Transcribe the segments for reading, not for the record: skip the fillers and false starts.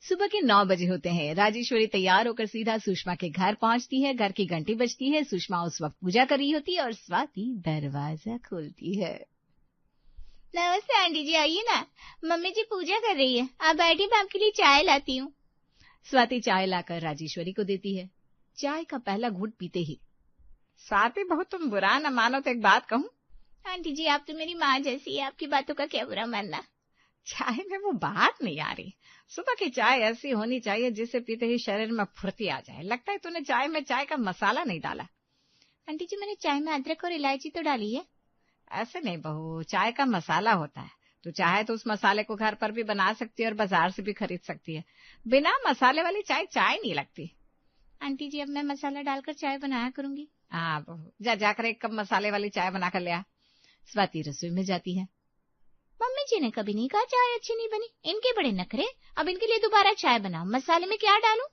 सुबह के 9 बजे होते हैं। राजेश्वरी तैयार होकर सीधा सुषमा के घर पहुंचती है। घर की घंटी बजती है। सुषमा उस वक्त पूजा कर रही होती है और स्वाति दरवाजा खोलती है। नमस्ते आंटी जी, आइए ना, मम्मी जी पूजा कर रही है, आप बैठिए, मैं आपके लिए चाय लाती हूँ। स्वाति चाय लाकर राजेश्वरी को देती है। चाय का पहला घूंट पीते ही, स्वाति बहुत तुम बुरा न मानो तो एक बात कहूँ। आंटी जी, आप तो मेरी माँ जैसी है, आपकी बातों का क्या बुरा मानना। चाय में वो बात नहीं आ रही। सुबह की चाय ऐसी होनी चाहिए जिसे पीते ही शरीर में फुर्ती आ जाए। लगता है तूने चाय में चाय का मसाला नहीं डाला। आंटी जी, मैंने चाय में अदरक और इलायची तो डाली है। ऐसे नहीं बहू, चाय का मसाला होता है। तो चाहे तो उस मसाले को घर पर भी बना सकती है और बाजार से भी खरीद सकती है। बिना मसाले वाली चाय चाय नहीं लगती। आंटी जी, अब मैं मसाला डालकर चाय बनाया करूंगी। हाँ बहू, जाकर एक कप मसाले वाली चाय बना कर ले आ। स्वाति रसोई में जाती है। मम्मी जी ने कभी नहीं कहा चाय अच्छी नहीं बनी, इनके बड़े नखरे, अब इनके लिए दोबारा चाय बनाओ। मसाले में क्या डालूं?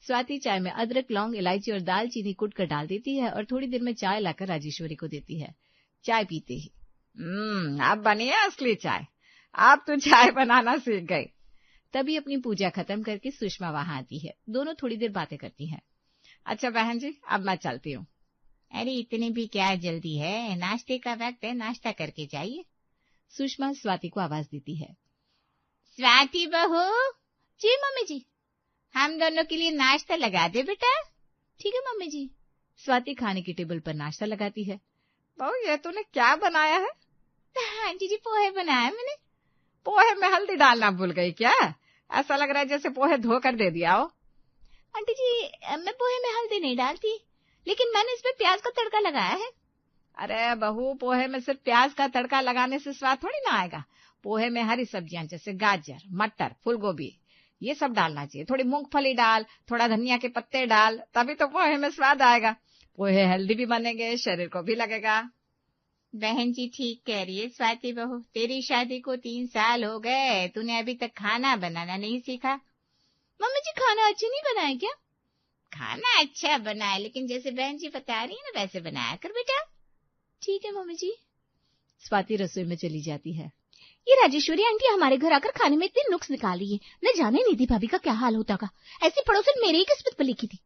स्वाति चाय में अदरक, लौंग, इलायची और दालचीनी कूट कर डाल देती है और थोड़ी देर में चाय लाकर राजेश्वरी को देती है। चाय पीते ही, अब बनी है असली चाय। आप तो चाय बनाना सीख गई। तभी अपनी पूजा खत्म करके सुषमा वहां आती है। दोनों थोड़ी देर बातें करती हैं। अच्छा बहन जी, अब मैं चलती हूँ। अरे इतनी भी क्या जल्दी है, नाश्ते का वक्त है, नाश्ता करके जाइए। सुषमा स्वाति को आवाज देती है। स्वाति बहू। जी मम्मी जी। हम दोनों के लिए नाश्ता लगा दे बेटा। ठीक है मम्मी जी। स्वाति खाने की टेबल पर नाश्ता लगाती है। बहू, ये तूने क्या बनाया है? आंटी जी, पोहे बनाया मैंने। पोहे में हल्दी डालना भूल गई क्या? ऐसा लग रहा है जैसे पोहे धोकर दे दिया हो। आंटी जी, मैं पोहे में हल्दी नहीं डालती, लेकिन मैंने इसमें प्याज का तड़का लगाया है। अरे बहू, पोहे में सिर्फ प्याज का तड़का लगाने से स्वाद थोड़ी ना आएगा। पोहे में हरी सब्जियां जैसे गाजर, मटर, फूल गोभी, ये सब डालना चाहिए। थोड़ी मूंगफली डाल, थोड़ा धनिया के पत्ते डाल, तभी तो पोहे में स्वाद आएगा। पोहे हेल्दी भी बनेंगे, शरीर को भी लगेगा। बहन जी ठीक कह रही है स्वाति बहू, तेरी शादी को 3 साल हो गए, तूने अभी तक खाना बनाना नहीं सीखा। मम्मी जी, खाना अच्छा नहीं बनाया क्या? खाना अच्छा बना है, लेकिन जैसे बहन जी बता रही है ना वैसे बनाया कर बेटा। ठीक है मम्मी जी। स्वाति रसोई में चली जाती है। ये राजेश्वरी आंटी हमारे घर आकर खाने में इतने नुक्स निकाल रही है, न जाने निधि भाभी का क्या हाल होता का। ऐसी पड़ोसन मेरी ही किस्मत पर लिखी थी।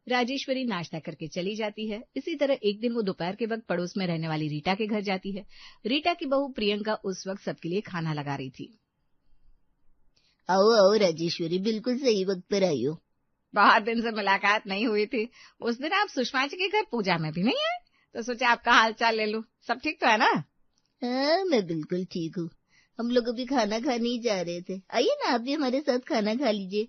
राजेश्वरी नाश्ता करके चली जाती है। इसी तरह एक दिन वो दोपहर के वक्त पड़ोस में रहने वाली रीटा के घर जाती है। रीटा की बहू प्रियंका उस वक्त सबके लिए खाना लगा रही थी। आओ आओ राजेश्वरी, बिल्कुल सही वक्त पर आई हो। बहुत दिन से मुलाकात नहीं हुई थी। उस दिन आप सुषमा जी के घर पूजा में भी नहीं आए, तो सोचा आपका हाल चाल ले लूं। सब ठीक तो है ना? हाँ, मैं बिल्कुल ठीक हूँ। हम लोग अभी खाना खाने ही जा रहे थे। आइए ना, आप भी हमारे साथ खाना खा लीजिए।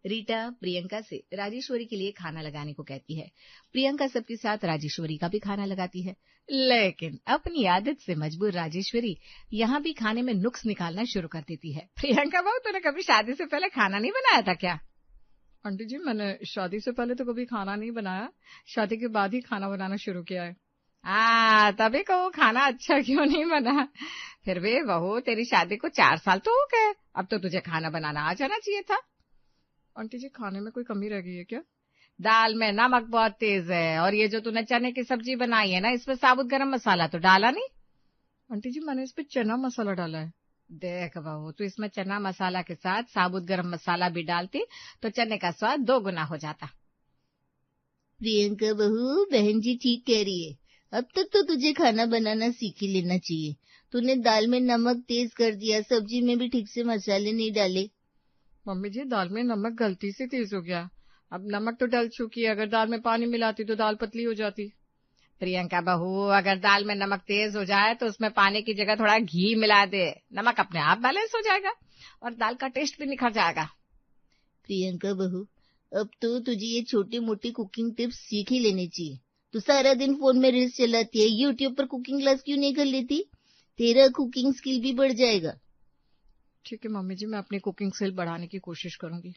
रीटा प्रियंका से राजेश्वरी के लिए खाना लगाने को कहती है। प्रियंका सबके साथ राजेश्वरी का भी खाना लगाती है, लेकिन अपनी आदत से मजबूर राजेश्वरी यहाँ भी खाने में नुक्स निकालना शुरू कर देती है। प्रियंका बहू, तूने कभी शादी से पहले खाना नहीं बनाया था क्या? आंटी जी, मैंने शादी से पहले तो कभी खाना नहीं बनाया, शादी के बाद ही खाना बनाना शुरू किया है। तभी कहो खाना अच्छा क्यों नहीं बना। फिर भी बहू, तेरी शादी को 4 साल तो हो गए, अब तो तुझे खाना बनाना आ जाना चाहिए था। आंटी जी, खाने में कोई कमी रह गई है क्या? दाल में नमक बहुत तेज है, और ये जो तूने चने की सब्जी बनाई है ना, इसमें साबुत गरम मसाला तो डाला नहीं। आंटी जी, मैंने इसमें चना मसाला डाला है। देख बहू, तू इसमें चना मसाला के साथ साबुत गरम मसाला भी डालती तो चने का स्वाद 2 गुना हो जाता। प्रियंका बहू, बहन जी ठीक कह रही है। अब तक तो तुझे खाना बनाना सीख ही लेना चाहिए। तूने दाल में नमक तेज कर दिया, सब्जी में भी ठीक से मसाले नहीं डाले। मम्मी जी, दाल में नमक गलती से तेज हो गया। अब नमक तो डल चुकी है, अगर दाल में पानी मिलाती तो दाल पतली हो जाती। प्रियंका बहू, अगर दाल में नमक तेज हो जाए तो उसमें पानी की जगह थोड़ा घी मिला दे, नमक अपने आप बैलेंस हो जाएगा और दाल का टेस्ट भी निखर जाएगा। प्रियंका बहू, अब तो तुझे ये छोटी मोटी कुकिंग टिप्स सीख ही लेनी चाहिए। तू सारा दिन फोन में रील्स चलाती है, यूट्यूब पर कुकिंग क्लास क्यों नहीं कर लेती? तेरा कुकिंग स्किल भी बढ़ जाएगा। ठीक है मम्मी जी, मैं अपनी कुकिंग स्किल बढ़ाने की कोशिश करूंगी।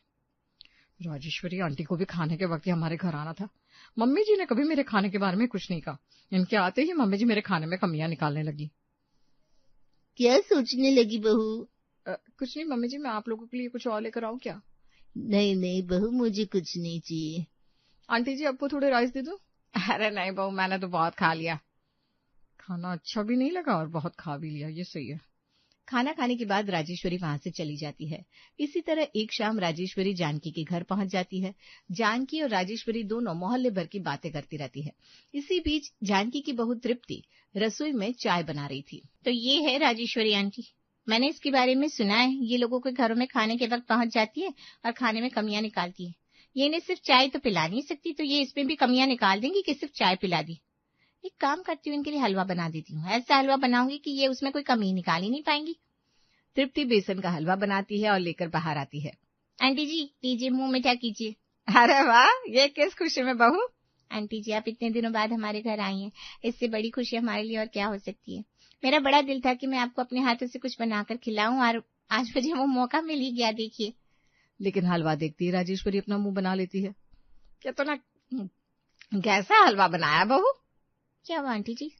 राजेश्वरी आंटी को भी खाने के वक्त ही हमारे घर आना था। मम्मी जी ने कभी मेरे खाने के बारे में कुछ नहीं कहा। इनके आते ही मम्मी जी मेरे खाने में कमियां निकालने लगी। क्या सोचने लगी बहू? कुछ नहीं मम्मी जी, मैं आप लोगों के लिए कुछ और लेकर आऊं क्या? नहीं नहीं बहू, मुझे कुछ नहीं चाहिए। आंटी जी, आपको थोड़े राइस दे दूं? अरे नहीं बहू, मैंने तो बहुत खा लिया। खाना अच्छा भी नहीं लगा और बहुत खा भी लिया, ये सही है। खाना खाने के बाद राजेश्वरी वहां से चली जाती है। इसी तरह एक शाम राजेश्वरी जानकी के घर पहुंच जाती है। जानकी और राजेश्वरी दोनों मोहल्ले भर की बातें करती रहती है। इसी बीच जानकी की बहू तृप्ति रसोई में चाय बना रही थी। तो ये है राजेश्वरी आंटी, मैंने इसके बारे में सुना है। ये लोगों के घरों में खाने के वक्त पहुंच जाती है और खाने में कमियां निकालती है। ये इन्हें सिर्फ चाय तो पिला नहीं सकती, तो ये इसमें भी कमियां निकाल देंगी कि सिर्फ चाय पिला दी। एक काम करती हूँ, इनके लिए हलवा बना देती हूँ। ऐसा हलवा बनाऊंगी कि ये उसमें कोई कमी निकाल ही नहीं पाएंगी। तृप्ति बेसन का हलवा बनाती है और लेकर बाहर आती है। आंटी जी लीजिए, मुंह मीठा कीजिए। अरे वाह, ये किस खुशी में बहू? आंटी जी आप इतने दिनों बाद हमारे घर आई हैं, इससे बड़ी खुशी हमारे लिए और क्या हो सकती है। मेरा बड़ा दिल था कि मैं आपको अपने हाथों से कुछ बनाकर खिलाऊं और आज मुझे वो मौका मिल ही गया। देखिए। लेकिन हलवा देखती ही राजेश्वरी अपना मुंह बना लेती है। क्या तो ना कैसा हलवा बनाया बहू? क्या हुआ आंटी जी?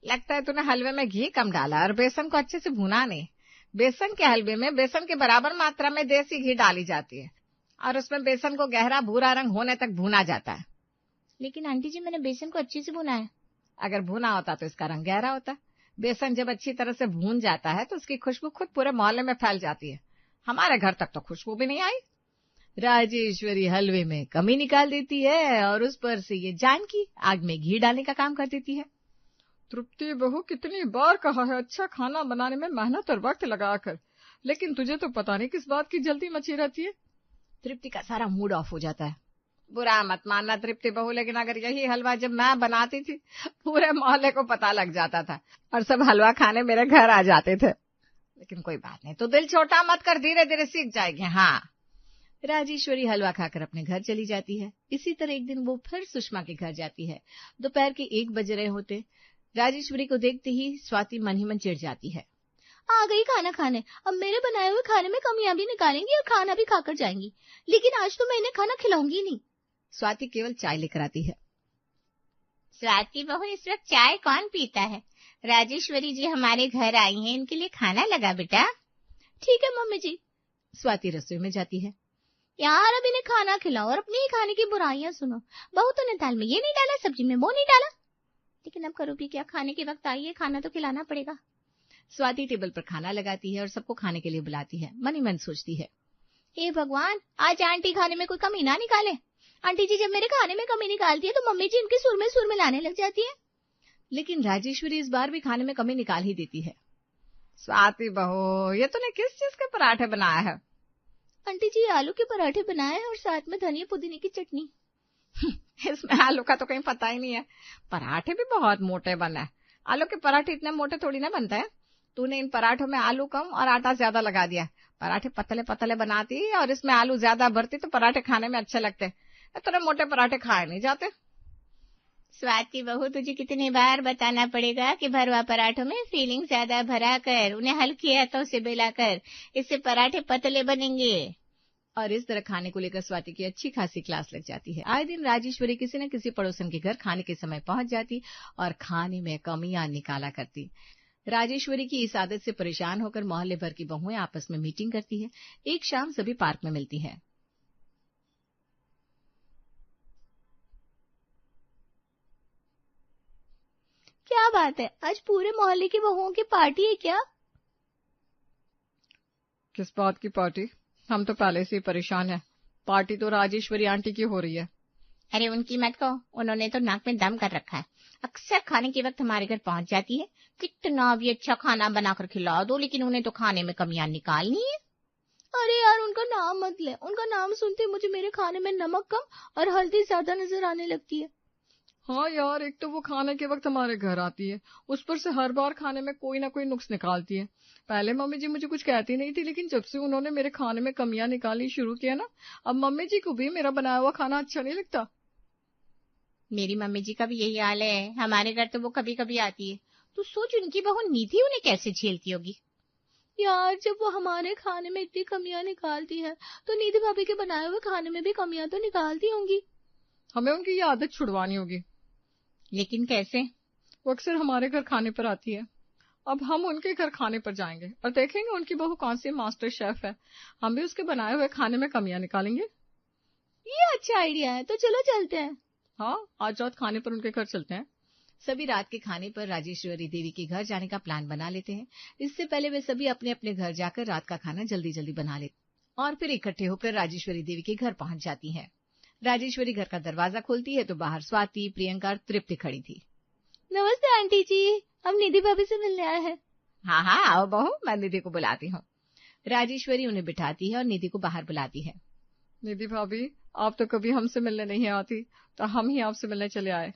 लगता है तूने हलवे में घी कम डाला और बेसन को अच्छे से भुना नहीं। बेसन के हलवे में बेसन के बराबर मात्रा में देसी घी डाली जाती है और उसमें बेसन को गहरा भूरा रंग होने तक भुना जाता है। लेकिन आंटी जी मैंने बेसन को अच्छे से भुना है। अगर भुना होता तो इसका रंग गहरा होता। बेसन जब अच्छी तरह से भून जाता है तो उसकी खुशबू खुद पूरे मोहल्ले में फैल जाती है। हमारे घर तक तो खुशबू भी नहीं आई। राजेश्वरी हलवे में कमी निकाल देती है और उस पर से ये जानकी आग में घी डालने का काम कर देती है। तृप्ति बहू, कितनी बार कहा है अच्छा खाना बनाने में मेहनत और वक्त लगाकर, लेकिन तुझे तो पता नहीं किस बात की जल्दी मची रहती है। तृप्ति का सारा मूड ऑफ हो जाता है। बुरा मत मानना तृप्ति बहू, लेकिन अगर यही हलवा जब मैं बनाती थी पूरे मोहल्ले को पता लग जाता था और सब हलवा खाने मेरे घर आ जाते थे। लेकिन कोई बात नहीं, तो दिल छोटा मत कर, धीरे धीरे सीख जाएगी। हाँ। राजेश्वरी हलवा खाकर अपने घर चली जाती है। इसी तरह एक दिन वो फिर सुषमा के घर जाती है। दोपहर के 1 बज रहे होते। राजेश्वरी को देखते ही स्वाति मन ही मन चिढ़ जाती है। आ गई खाना खाने, अब मेरे बनाए हुए खाने में कमियां भी निकालेंगी और खाना भी खाकर जाएंगी, लेकिन आज तो मैं इन्हें खाना खिलाऊंगी नहीं। स्वाति केवल चाय लेकर आती है। स्वाति बहू, इस वक्त चाय कौन पीता है? राजेश्वरी जी हमारे घर आई हैं, इनके लिए खाना लगा बेटा। ठीक है मम्मी जी। स्वाति रसोई में जाती है। यार अब इन्हें खाना खिलाओ और अपने ही खाने की बुराइयां सुनो। बहू तो ने दाल में ये नहीं डाला, सब्जी में वो नहीं डाला, लेकिन अब करो भी क्या, खाने के वक्त आई है, खाना तो खिलाना पड़ेगा। स्वाति टेबल पर खाना लगाती है और सबको खाने के लिए बुलाती है। मन ही मन सोचती है, हे भगवान, आज आंटी खाने में कोई कमी ना निकाले। आंटी जी जब मेरे खाने में कमी निकालती है तो मम्मी जी इनके सुर में लाने लग जाती है। लेकिन राजेश्वरी इस बार भी खाने में कमी निकाल ही देती है। स्वाति बहू, ये तूने किस चीज के पराठे बनाया है? आंटी जी आलू के पराठे बनाए हैं और साथ में धनिया पुदीने की चटनी। इसमें आलू का तो कहीं पता ही नहीं है। पराठे भी बहुत मोटे बने हैं। आलू के पराठे इतने मोटे थोड़ी ना बनते हैं। तूने इन पराठों में आलू कम और आटा ज्यादा लगा दिया। पराठे पतले पतले बनाती और इसमें आलू ज्यादा भरती तो पराठे खाने में अच्छे लगते। इतने मोटे पराठे खाए नहीं जाते। स्वाति बहू, तुझे कितनी बार बताना पड़ेगा कि भरवा पराठों में फीलिंग ज्यादा भरा कर, उन्हें हल्की हाथों से बेला कर, इससे पराठे पतले बनेंगे। और इस तरह खाने को लेकर स्वाति की अच्छी खासी क्लास लग जाती है। आए दिन राजेश्वरी किसी न किसी पड़ोसन के घर खाने के समय पहुंच जाती और खाने में कमियां निकाला करती। राजेश्वरी की इस आदत से परेशान होकर मोहल्ले भर की बहुएं आपस में मीटिंग करती है। एक शाम सभी पार्क में मिलती हैं। क्या बात है, आज पूरे मोहल्ले की बहुओं की पार्टी है क्या? किस बात की पार्टी? हम तो पहले से ही परेशान हैं। पार्टी तो राजेश्वरी आंटी की हो रही है। अरे उनकी मत कहो, उन्होंने तो नाक में दम कर रखा है। अक्सर खाने के वक्त हमारे घर पहुंच जाती है। कितना भी अच्छा खाना बनाकर खिला दो, लेकिन उन्हें तो खाने में कमियां निकालनी है। अरे यार उनका नाम मत ले, उनका नाम सुनते मुझे मेरे खाने में नमक कम और हल्दी ज्यादा नजर आने लगती है। हाँ यार, एक तो वो खाने के वक्त हमारे घर आती है, उस पर से हर बार खाने में कोई ना कोई नुक्स निकालती है। पहले मम्मी जी मुझे कुछ कहती नहीं थी, लेकिन जब से उन्होंने मेरे खाने में कमियां निकालनी शुरू किया ना, अब मम्मी जी को भी मेरा बनाया हुआ खाना अच्छा नहीं लगता। मेरी मम्मी जी का भी यही हाल है। हमारे घर तो वो कभी कभी आती है, तो सोच उनकी बहू निधि उन्हें कैसे झेलती होगी। यार जब वो हमारे खाने में इतनी कमियां निकालती है तो निधि भाभी के बनाए हुए खाने में भी कमियां तो निकालती होंगी। हमें उनकी ये आदत छुड़वानी होगी। लेकिन कैसे? वो अक्सर हमारे घर खाने पर आती है। अब हम उनके घर खाने पर जाएंगे और देखेंगे उनकी बहू कौन सी मास्टर शेफ है। हम भी उसके बनाए हुए खाने में कमियां निकालेंगे। ये अच्छा आइडिया है, तो चलो चलते हैं। हाँ, आज रात खाने पर उनके घर चलते हैं। सभी रात के खाने पर राजेश्वरी देवी के घर जाने का प्लान बना लेते हैं। इससे पहले वे सभी अपने अपने घर जाकर रात का खाना जल्दी जल्दी बना लेते और फिर इकट्ठे होकर राजेश्वरी देवी के घर पहुंच जाती हैं। राजेश्वरी घर का दरवाजा खोलती है तो बाहर स्वाति, प्रियंका और तृप्ति खड़ी थी। नमस्ते आंटी जी, हम निधि भाभी से मिलने आए हैं। हाँ हाँ आओ बहू, मैं निधि को बुलाती हूँ। राजेश्वरी उन्हें बिठाती है और निधि को बाहर बुलाती है। निधि भाभी, आप तो कभी हमसे मिलने नहीं आती, तो हम ही आपसे मिलने चले आए।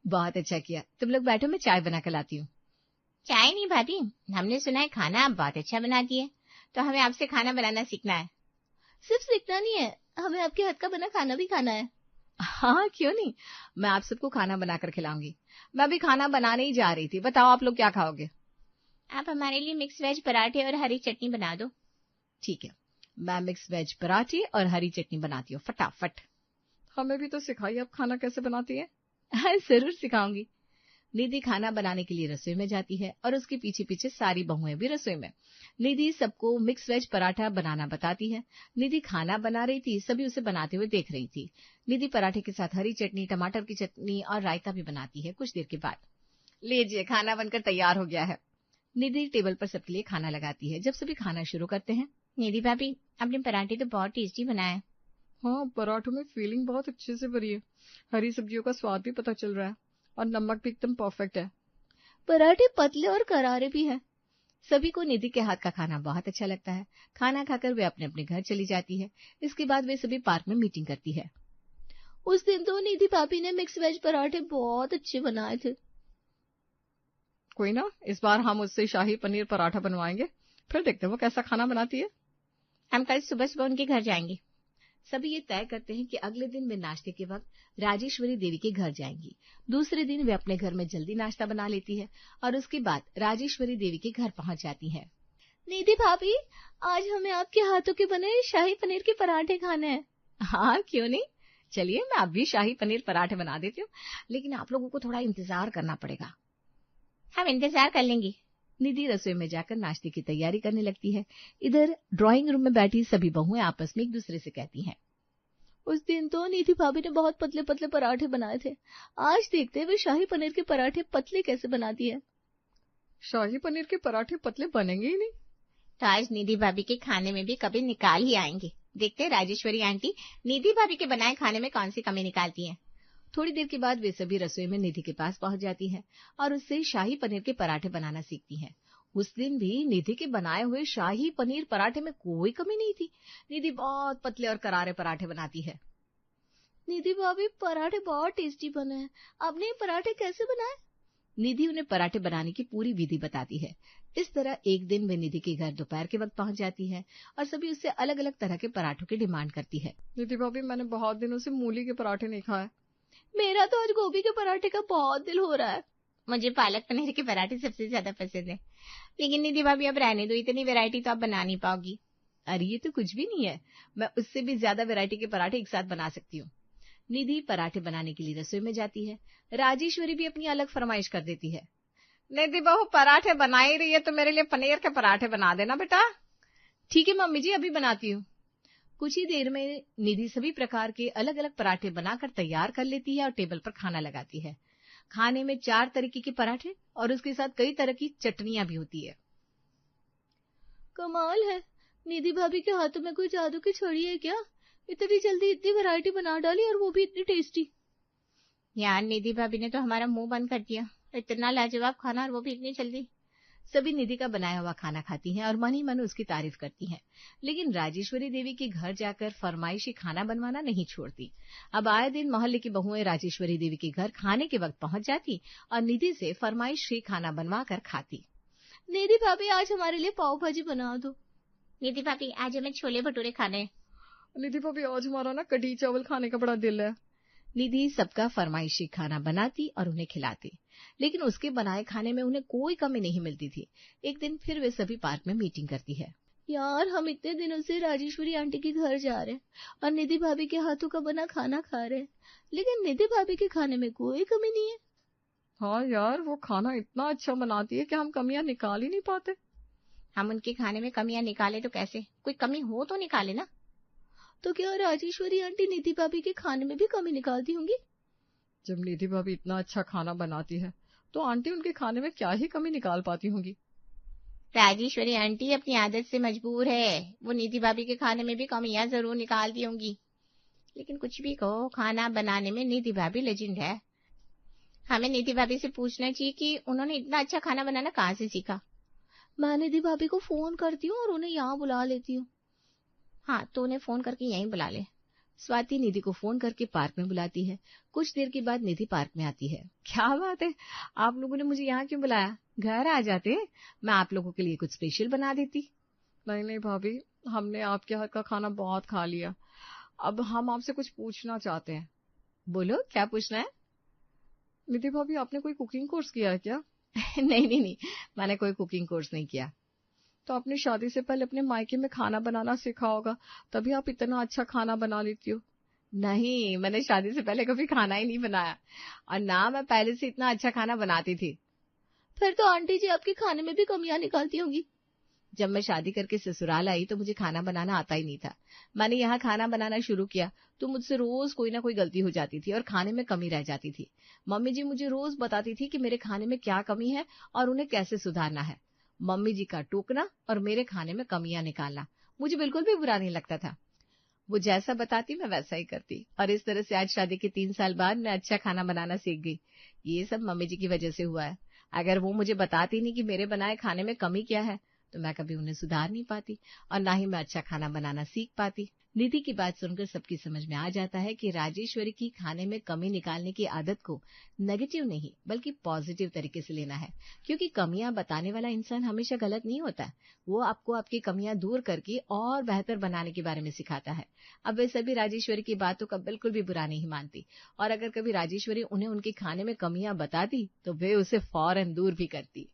बहुत अच्छा किया, तुम लोग बैठो, मैं चाय बना कर लाती हूँ। चाय नहीं भाभी, हमने सुना है खाना आप बहुत अच्छा बनाती है, तो हमें आपसे खाना बनाना सीखना है। सिर्फ सीखना नहीं है, हमें आपके हाथ का बना खाना भी खाना है। हाँ क्यों नहीं, मैं आप सबको खाना बनाकर खिलाऊंगी। मैं भी खाना बनाने ही जा रही थी, बताओ आप लोग क्या खाओगे? आप हमारे लिए मिक्स वेज पराठे और हरी चटनी बना दो। ठीक है, मैं मिक्स वेज पराठे और हरी चटनी बनाती हूँ फटाफट। हमें भी तो सिखाइए आप खाना कैसे बनाती है। हाँ जरूर सिखाऊंगी। निधि खाना बनाने के लिए रसोई में जाती है और उसके पीछे पीछे सारी बहुएं भी रसोई में। निधि सबको मिक्स वेज पराठा बनाना बताती है। निधि खाना बना रही थी, सभी उसे बनाते हुए देख रही थी। निधि पराठे के साथ हरी चटनी, टमाटर की चटनी और रायता भी बनाती है। कुछ देर के बाद, लीजिए खाना बनकर तैयार हो गया है। निधि टेबल पर सबके लिए खाना लगाती है। जब सभी खाना शुरू करते हैं, निधि भाभी, आपने पराठे तो बहुत टेस्टी बनाए। हाँ, पराठों में फीलिंग बहुत अच्छे से भरी है। हरी सब्जियों का स्वाद भी पता चल रहा है और नमक भी एकदम परफेक्ट है। पराठे पतले और करारे भी हैं। सभी को निधि के हाथ का खाना बहुत अच्छा लगता है। खाना खाकर वे अपने अपने घर चली जाती है। इसके बाद वे सभी पार्क में मीटिंग करती है। उस दिन तो निधि भाभी ने मिक्स वेज पराठे बहुत अच्छे बनाए थे। कोई ना, इस बार हम उससे शाही पनीर पराठा बनवाएंगे, फिर देखते हैं वो कैसा खाना बनाती है। हम कल सुबह सुबह उनके घर जाएंगे। सभी ये तय करते हैं कि अगले दिन वे नाश्ते के वक्त राजेश्वरी देवी के घर जाएंगी। दूसरे दिन वे अपने घर में जल्दी नाश्ता बना लेती है और उसके बाद राजेश्वरी देवी के घर पहुंच जाती है। निधि भाभी, आज हमें आपके हाथों के बने शाही पनीर के पराठे खाने हैं। हाँ क्यों नहीं, चलिए मैं अब भी शाही पनीर पराठे बना देती हूँ, लेकिन आप लोगों को थोड़ा इंतजार करना पड़ेगा। हम इंतजार कर लेंगे। निधि रसोई में जाकर नाश्ते की तैयारी करने लगती है। इधर ड्राइंग रूम में बैठी सभी बहुएं आपस में एक दूसरे से कहती हैं, उस दिन तो निधि भाभी ने बहुत पतले पतले पराठे बनाए थे, आज देखते हैं वे शाही पनीर के पराठे पतले कैसे बनाती है। शाही पनीर के पराठे पतले बनेंगे ही नहीं, तो आज निधि भाभी के खाने में भी कभी निकाल ही आएंगे। देखते हैं राजेश्वरी आंटी निधि भाभी के बनाए खाने में कौन सी कमी निकालती हैं। थोड़ी देर के बाद वे सभी रसोई में निधि के पास पहुंच जाती हैं और उससे शाही पनीर के पराठे बनाना सीखती हैं। उस दिन भी निधि के बनाए हुए शाही पनीर पराठे में कोई कमी नहीं थी। निधि बहुत पतले और करारे पराठे बनाती है। निधि भाभी, पराठे बहुत टेस्टी बने हैं, आपने ये पराठे कैसे बनाए? निधि उन्हें पराठे बनाने की पूरी विधि बताती है। इस तरह एक दिन वे निधि के घर दोपहर के वक्त पहुंच जाती है और सभी उससे अलग अलग तरह के पराठों की डिमांड करती है। निधि भाभी, मैंने बहुत दिनों से मूली के पराठे नहीं खाए। मेरा तो आज गोभी के पराठे का बहुत दिल हो रहा है। मुझे पालक पनीर के पराठे सबसे ज्यादा पसंद है, लेकिन निधि भाभी अब रहने दो, इतनी वैरायटी तो आप बना नहीं पाओगी। अरे ये तो कुछ भी नहीं है, मैं उससे भी ज्यादा वैरायटी के पराठे एक साथ बना सकती हूँ। निधि पराठे बनाने के लिए रसोई में जाती है। राजेश्वरी भी अपनी अलग फरमाइश कर देती है। निधि बहू पराठे बना ही रही है तो मेरे लिए पनीर के पराठे बना देना बेटा। ठीक है मम्मी जी, अभी बनाती हूँ। कुछ ही देर में निधि सभी प्रकार के अलग अलग पराठे बनाकर तैयार कर लेती है और टेबल पर खाना लगाती है। खाने में 4 तरीके के पराठे और उसके साथ कई तरह की चटनियां भी होती है। कमाल है, निधि भाभी के हाथों में कोई जादू की छड़ी है क्या? इतनी जल्दी इतनी वैरायटी बना डाली और वो भी इतनी टेस्टी। यार निधि भाभी ने तो हमारा मुंह बंद कर दिया, इतना लाजवाब खाना और वो भी इतनी जल्दी। सभी निधि का बनाया हुआ खाना खाती हैं और मन ही मन उसकी तारीफ करती हैं, लेकिन राजेश्वरी देवी के घर जाकर फरमाइशी खाना बनवाना नहीं छोड़ती। अब आए दिन मोहल्ले की बहुएं राजेश्वरी देवी के घर खाने के वक्त पहुंच जाती और निधि से फरमाइशी खाना बनवा कर खाती। निधि भाभी, आज हमारे लिए पाव भाजी बना दो। निधि भाभी, आज हमें छोले भटूरे खाने हैं। निधि भाभी, आज हमारा ना कढ़ी चावल खाने का बड़ा दिल है। निधि सबका फरमाइशी खाना बनाती और उन्हें खिलाती, लेकिन उसके बनाए खाने में उन्हें कोई कमी नहीं मिलती थी। एक दिन फिर वे सभी पार्क में मीटिंग करती है। यार, हम इतने दिनों से राजेश्वरी आंटी के घर जा रहे हैं और निधि भाभी के हाथों का बना खाना खा रहे हैं, लेकिन निधि भाभी के खाने में कोई कमी नहीं है। हाँ यार, वो खाना इतना अच्छा बनाती है कि हम कमियां निकाल ही नहीं पाते। हम उनके खाने में कमियां निकाले तो कैसे, कोई कमी हो तो निकाले ना। तो क्या राजेश्वरी आंटी निधि भाभी के खाने में भी कमी निकालती होंगी? जब निधि भाभी इतना अच्छा खाना बनाती है तो आंटी उनके खाने में क्या ही कमी निकाल पाती होंगी। राजेश्वरी आंटी अपनी आदत से मजबूर है, वो निधि भाभी के खाने में भी कमियां जरूर निकालती होंगी। लेकिन कुछ भी कहो, खाना बनाने में निधि भाभी लेजेंड है। हमें निधि भाभी से पूछना चाहिए कि उन्होंने इतना अच्छा खाना बनाना कहाँ से सीखा। मैं निधि भाभी को फोन करती हूँ और उन्हें यहाँ बुला लेती हूँ। हाँ, तो उन्हें फोन करके यहीं बुला ले। स्वाति निधि को फोन करके पार्क में बुलाती है। कुछ देर के बाद निधि पार्क में आती है। क्या बात है, आप लोगों ने मुझे यहाँ क्यों बुलाया? घर आ जाते, मैं आप लोगों के लिए कुछ स्पेशल बना देती। नहीं नहीं भाभी, हमने आपके हाथ का खाना बहुत खा लिया। अब हम आपसे कुछ पूछना चाहते हैं। बोलो, क्या पूछना है? निधि भाभी, आपने कोई कुकिंग कोर्स किया है क्या? नहीं, मैंने कोई कुकिंग कोर्स नहीं किया। तो आपने शादी से पहले अपने मायके में खाना बनाना सीखा होगा, तभी आप इतना अच्छा खाना बना लेती हो। नहीं, मैंने शादी से पहले कभी खाना ही नहीं बनाया, और ना मैं पहले से इतना अच्छा खाना बनाती थी। फिर तो आंटी जी आपके खाने में भी कमियां निकालती होंगी। जब मैं शादी करके ससुराल आई तो मुझे खाना बनाना आता ही नहीं था। मैंने यहाँ खाना बनाना शुरू किया तो मुझसे रोज कोई ना कोई गलती हो जाती थी और खाने में कमी रह जाती थी। मम्मी जी मुझे रोज बताती थी कि मेरे खाने में क्या कमी है और उन्हें कैसे सुधारना है। मम्मी जी का टोकना और मेरे खाने में कमियां निकालना मुझे बिल्कुल भी बुरा नहीं लगता था। वो जैसा बताती मैं वैसा ही करती, और इस तरह से आज शादी के 3 साल बाद मैं अच्छा खाना बनाना सीख गई। ये सब मम्मी जी की वजह से हुआ है। अगर वो मुझे बताती नहीं कि मेरे बनाए खाने में कमी क्या है तो मैं कभी उन्हें सुधार नहीं पाती और ना ही मैं अच्छा खाना बनाना सीख पाती। निधि की बात सुनकर सबकी समझ में आ जाता है कि राजेश्वरी की खाने में कमी निकालने की आदत को नेगेटिव नहीं बल्कि पॉजिटिव तरीके से लेना है, क्योंकि कमियां बताने वाला इंसान हमेशा गलत नहीं होता। वो आपको आपकी कमियां दूर करके और बेहतर बनाने के बारे में सिखाता है। अब वे सभी राजेश्वरी की बातों का बिल्कुल भी बुरा नहीं मानती, और अगर कभी राजेश्वरी उन्हें उनके खाने में कमियां बताती तो वे उसे फौरन दूर भी करती।